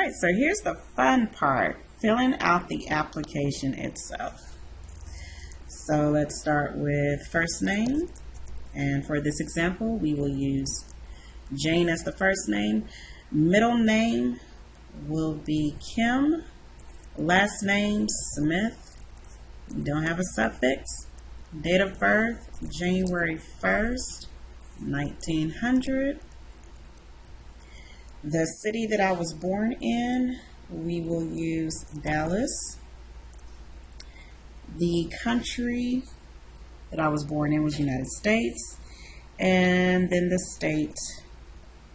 right, so here's the fun part, filling out the application itself. So let's start with first name, and for this example we will use Jane as the first name. Middle name will be Kim. Last name Smith. You don't have a suffix. Date of birth January 1st, 1900. The city that I was born in, we will use Dallas. The country that I was born in was United States. And then the state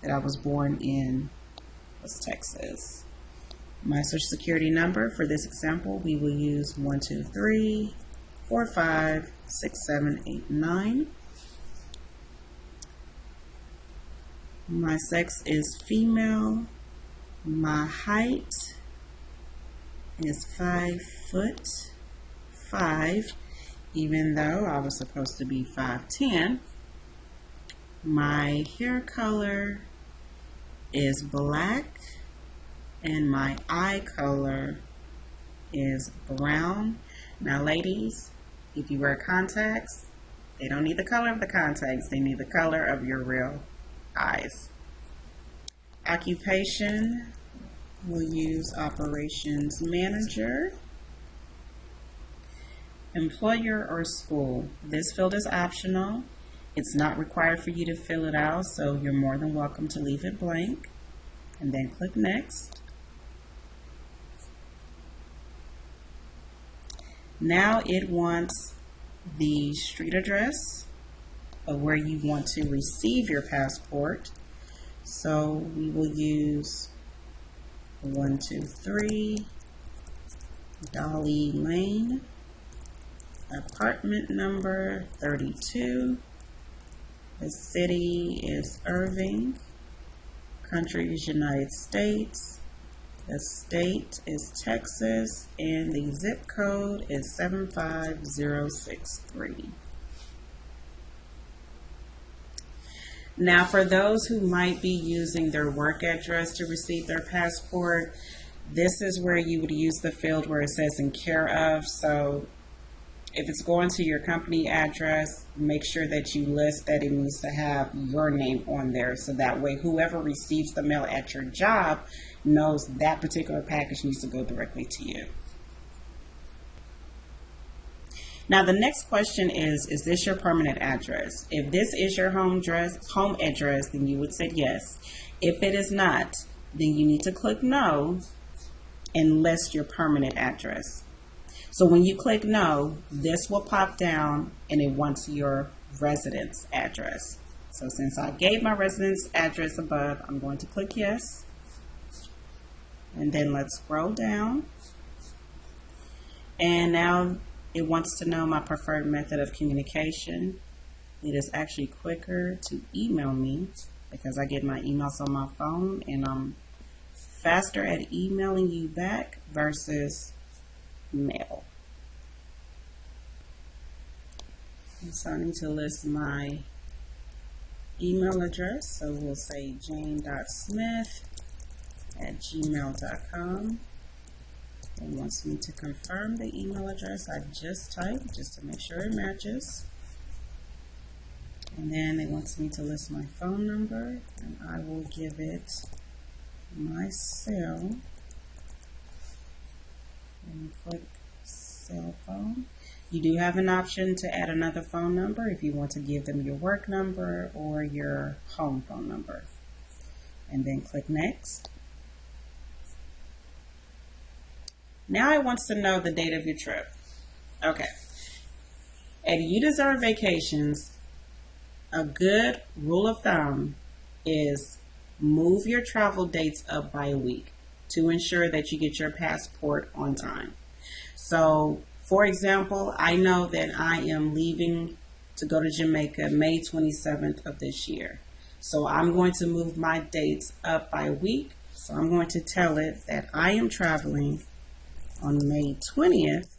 that I was born in was Texas. My social security number for this example, we will use 1, 2, 3, 4, 5, 6, 7, 8, 9. My sex is female. My height is 5'5", even though I was supposed to be 5'10". My hair color is black, and my eye color is brown. Now, ladies, if you wear contacts, they don't need the color of the contacts, they need the color of your real eyes. Occupation, we'll use operations manager. Employer or school, this field is optional. It's not required for you to fill it out, so you're more than welcome to leave it blank. And then click next. Now it wants the street address of where you want to receive your passport. So we will use 123 Dolly Lane, apartment number 32. The city is Irving. Country is United States. The state is Texas, and the zip code is 75063. Now, for those who might be using their work address to receive their passport, this is where you would use the field where it says in care of. So if it's going to your company address, make sure that you list that it needs to have your name on there, so that way whoever receives the mail at your job knows that particular package needs to go directly to you. Now, the next question is this your permanent address? If this is your home address, then you would say yes. If it is not, then you need to click no and list your permanent address. So when you click no, this will pop down and it wants your residence address. So since I gave my residence address above, I'm going to click yes. And then let's scroll down. And now it wants to know my preferred method of communication. It is actually quicker to email me because I get my emails on my phone, and I'm faster at emailing you back versus mail. And so I need to list my email address. So we'll say jane.smith@gmail.com. It wants me to confirm the email address I just typed, just to make sure it matches. And then it wants me to list my phone number, and I will give it my cell and click cell phone. You do have an option to add another phone number if you want to give them your work number or your home phone number. And then click next. Now it wants to know the date of your trip. Okay. At You Deserve Vacations, a good rule of thumb is move your travel dates up by a week to ensure that you get your passport on time. So, for example, I know that I am leaving to go to Jamaica May 27th of this year. So I'm going to move my dates up by a week. So I'm going to tell it that I am traveling on May 20th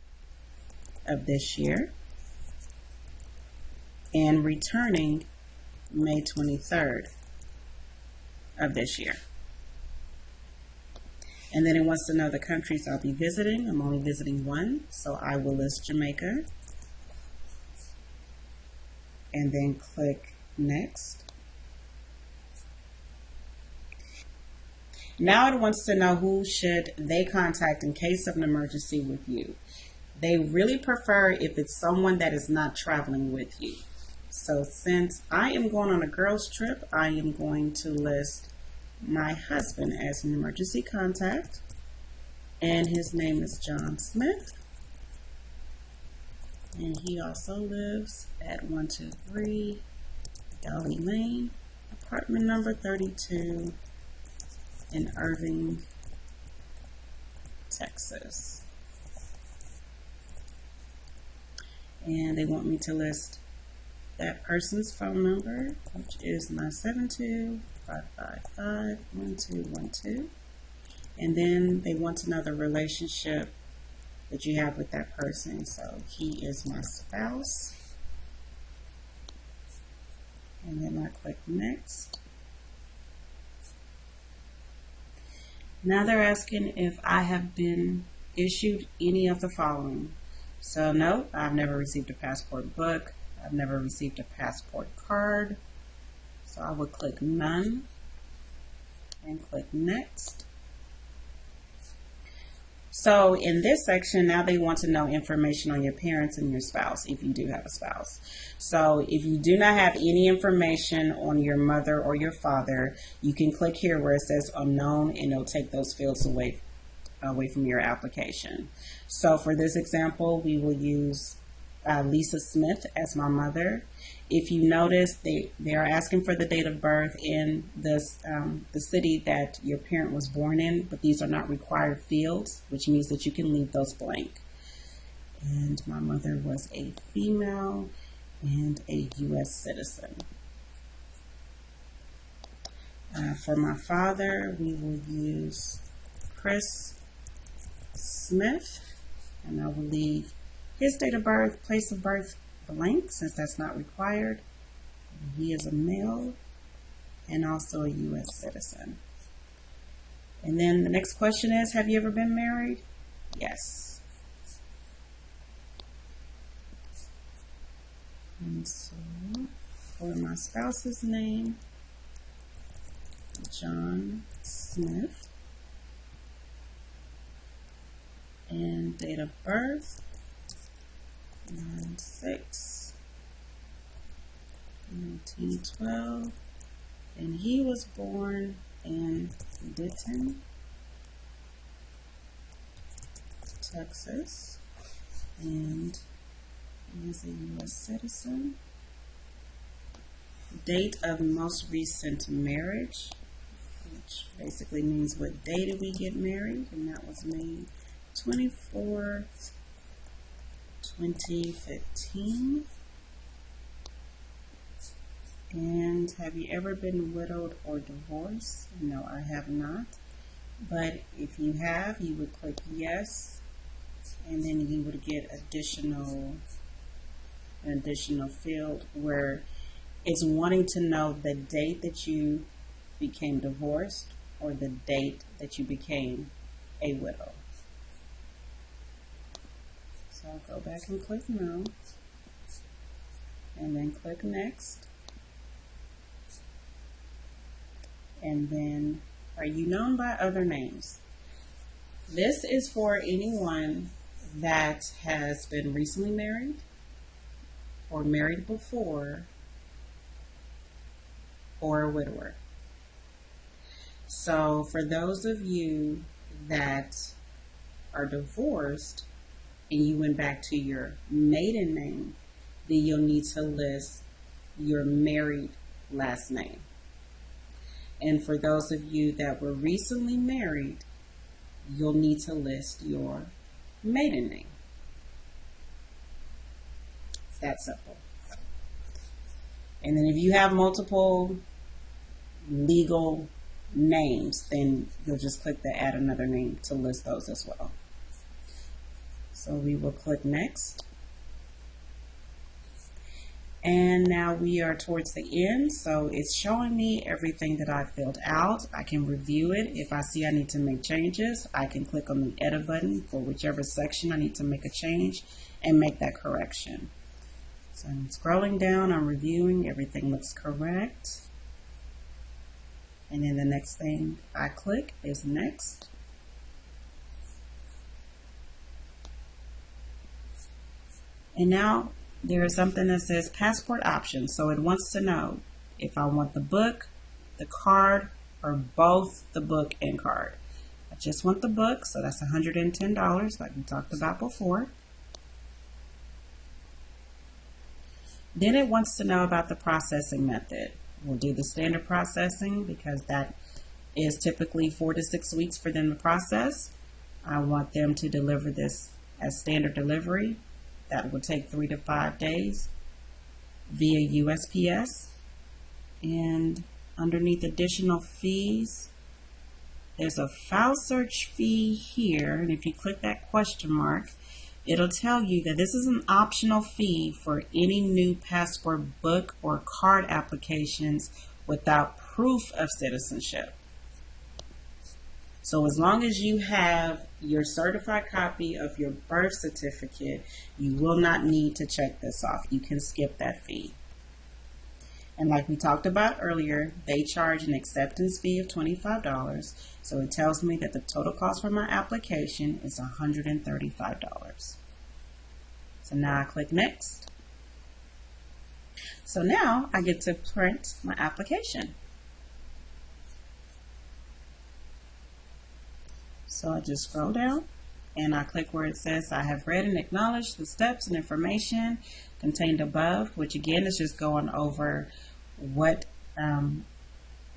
of this year and returning May 23rd of this year. And then it wants to know the countries I'll be visiting. I'm only visiting one, so I will list Jamaica. And then click next. Now it wants to know who should they contact in case of an emergency with you. They really prefer if it's someone that is not traveling with you. So since I am going on a girls trip, I am going to list my husband as an emergency contact. And his name is John Smith. And he also lives at 123 Dolly Lane, apartment number 32 in Irving, Texas. And they want me to list that person's phone number, which is 972-555-1212. And then they want to know the relationship that you have with that person. So he is my spouse. And then I click next. Now they're asking if I have been issued any of the following. So no, I've never received a passport book. I've never received a passport card. So I would click none and click next. So in this section, now they want to know information on your parents and your spouse, if you do have a spouse. So if you do not have any information on your mother or your father, you can click here where it says unknown, and it'll take those fields away from your application. So for this example, we will use Lisa Smith as my mother. If you notice, they are asking for the date of birth in this, the city that your parent was born in, but these are not required fields, which means that you can leave those blank. And my mother was a female and a U.S. citizen. For my father, we will use Chris Smith, and I will leave his date of birth, place of birth blank, since that's not required. He is a male and also a U.S. citizen. And then the next question is, have you ever been married? Yes. And so for my spouse's name, John Smith, and date of birth, 9/6/1912, and he was born in Denton, Texas, and he is a U.S. citizen. Date of most recent marriage, which basically means what day did we get married, and that was May 24th, 2015. And have you ever been widowed or divorced? No, I have not. But if you have, you would click yes, and then you would get an additional field where it's wanting to know the date that you became divorced or the date that you became a widow. So I'll go back and click no, and then click next. And then, are you known by other names? This is for anyone that has been recently married or married before, or a widower. So for those of you that are divorced and you went back to your maiden name, then you'll need to list your married last name. And for those of you that were recently married, you'll need to list your maiden name. It's that simple. And then if you have multiple legal names, then you'll just click the add another name to list those as well. So we will click next. And now we are towards the end, so it's showing me everything that I filled out. I can review it. If I see I need to make changes, I can click on the edit button for whichever section I need to make a change and make that correction. So I'm scrolling down, I'm reviewing, everything looks correct. And then the next thing I click is next. And now there is something that says passport options. So it wants to know if I want the book, the card, or both the book and card. I just want the book, so that's $110 like we talked about before. Then it wants to know about the processing method. We'll do the standard processing because that is typically 4 to 6 weeks for them to process. I want them to deliver this as standard delivery. That will take 3 to 5 days via USPS. And underneath additional fees, there's a file search fee here. And if you click that question mark, it'll tell you that this is an optional fee for any new passport book or card applications without proof of citizenship. So as long as you have your certified copy of your birth certificate, you will not need to check this off. You can skip that fee. And like we talked about earlier, they charge an acceptance fee of $25. So it tells me that the total cost for my application is $135. So now I click next. So now I get to print my application. So I just scroll down and I click where it says I have read and acknowledged the steps and information contained above, which again is just going over what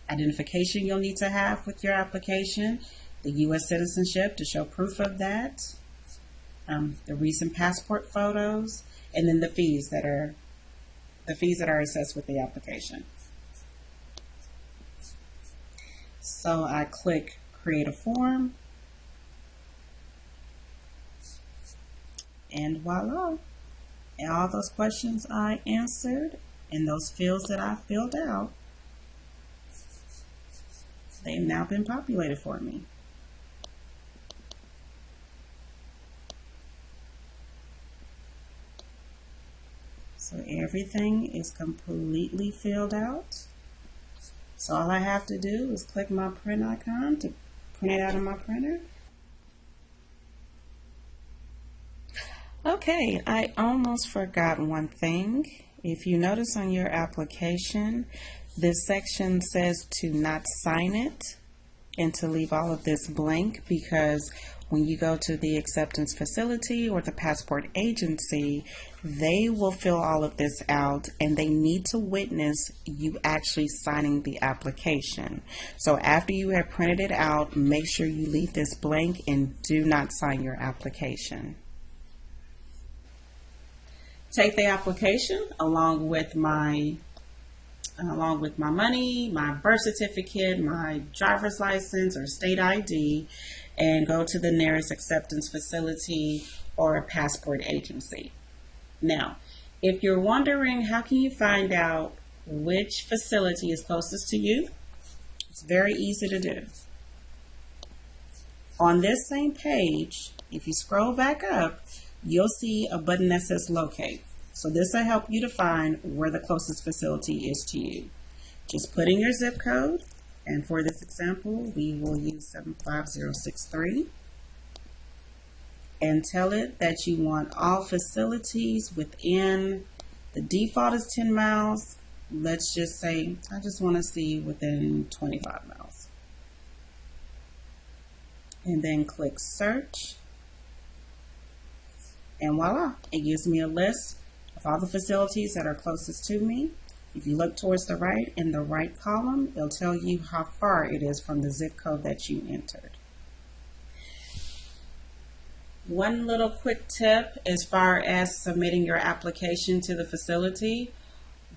identification you'll need to have with your application, the U.S. citizenship to show proof of that, the recent passport photos, and then the fees that are assessed with the application. So I click create a form. And voila, and all those questions I answered and those fields that I filled out, they've now been populated for me. So everything is completely filled out. So all I have to do is click my print icon to print it out of my printer. Okay, I almost forgot one thing. If you notice on your application, this section says to not sign it and to leave all of this blank, because when you go to the acceptance facility or the passport agency, they will fill all of this out and they need to witness you actually signing the application. So after you have printed it out, make sure you leave this blank and do not sign your application. Take the application along with my money, my birth certificate, my driver's license or state ID, and go to the nearest acceptance facility or a passport agency. Now, if you're wondering how can you find out which facility is closest to you, it's very easy to do. On this same page, if you scroll back up, you'll see a button that says locate. So this will help you to find where the closest facility is to you. Just put in your zip code, and for this example, we will use 75063, and tell it that you want all facilities within, the default is 10 miles. Let's just say, I just want to see within 25 miles. And then click search. And voila, it gives me a list of all the facilities that are closest to me. If you look towards the right, in the right column, it'll tell you how far it is from the zip code that you entered. One little quick tip as far as submitting your application to the facility,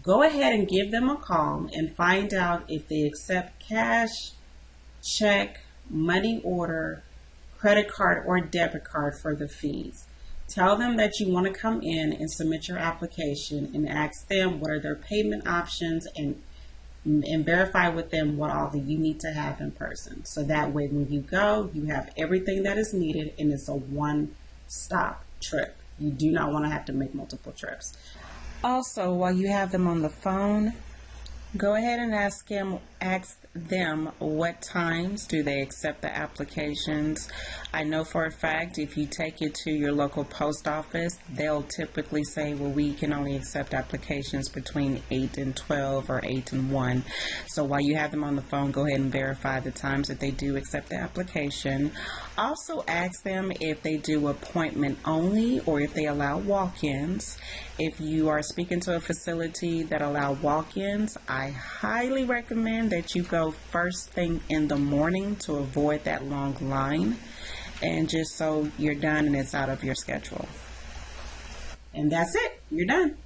go ahead and give them a call and find out if they accept cash, check, money order, credit card, or debit card for the fees. Tell them that you want to come in and submit your application, and ask them what are their payment options, and verify with them what all that you need to have in person. So that way when you go, you have everything that is needed and it's a one-stop trip. You do not want to have to make multiple trips. Also, while you have them on the phone, go ahead and ask them what times do they accept the applications. I know for a fact if you take it to your local post office, they'll typically say, well, we can only accept applications between 8 and 12 or 8 and 1. So while you have them on the phone, go ahead and verify the times that they do accept the application. Also ask them if they do appointment only or if they allow walk-ins. If you are speaking to a facility that allow walk-ins, I highly recommend that you go first thing in the morning to avoid that long line, and just so you're done and it's out of your schedule. And that's it. You're done.